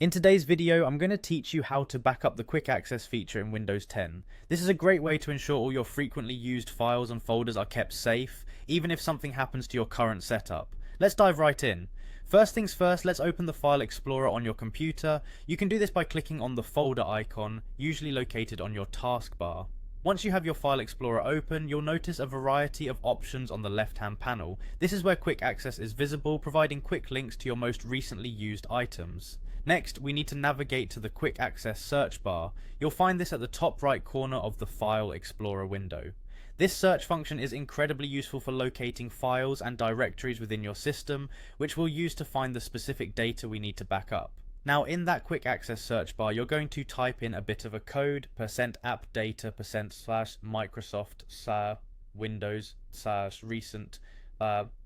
In today's video, I'm going to teach you how to back up the quick access feature in Windows 10. This is a great way to ensure all your frequently used files and folders are kept safe, even if something happens to your current setup. Let's dive right in. First things first, let's open the File Explorer on your computer. You can do this by clicking on the folder icon, usually located on your taskbar. Once you have your File Explorer open, you'll notice a variety of options on the left-hand panel. This is where quick access is visible, providing quick links to your most recently used items. Next, we need to navigate to the Quick Access search bar. You'll find this at the top right corner of the File Explorer window. This search function is incredibly useful for locating files and directories within your system, which we'll use to find the specific data we need to back up. Now, in that Quick Access search bar, you're going to type in a bit of a code, %appdata %/Microsoft Windows /recent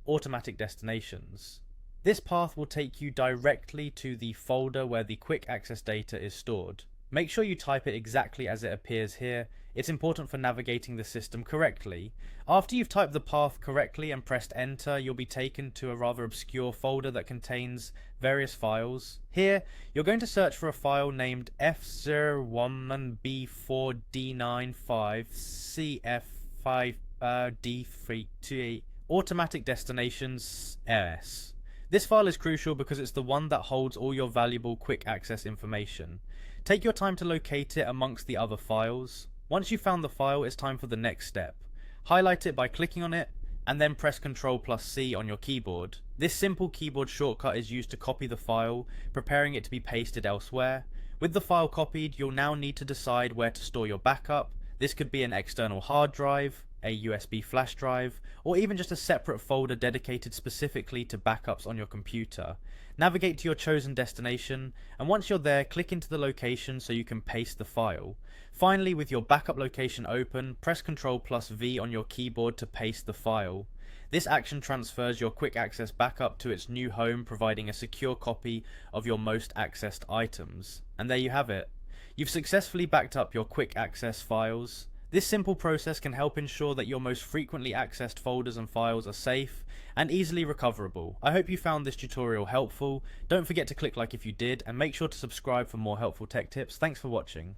automatic destinations. This path will take you directly to the folder where the quick access data is stored. Make sure you type it exactly as it appears here. It's important for navigating the system correctly. After you've typed the path correctly and pressed enter, you'll be taken to a rather obscure folder that contains various files. Here, you're going to search for a file named F01B4D95CF5D3 Automatic Destinations RS. This file is crucial because it's the one that holds all your valuable quick access information. Take your time to locate it amongst the other files. Once you've found the file, it's time for the next step. Highlight it by clicking on it, and then press Ctrl+C on your keyboard. This simple keyboard shortcut is used to copy the file, preparing it to be pasted elsewhere. With the file copied, you'll now need to decide where to store your backup. This could be an external hard drive, a USB flash drive, or even just a separate folder dedicated specifically to backups on your computer. Navigate to your chosen destination, and once you're there, click into the location so you can paste the file. Finally, with your backup location open, press Ctrl+V on your keyboard to paste the file. This action transfers your quick access backup to its new home, providing a secure copy of your most accessed items. And there you have it. You've successfully backed up your quick access files. This simple process can help ensure that your most frequently accessed folders and files are safe and easily recoverable. I hope you found this tutorial helpful. Don't forget to click like if you did, and make sure to subscribe for more helpful tech tips. Thanks for watching.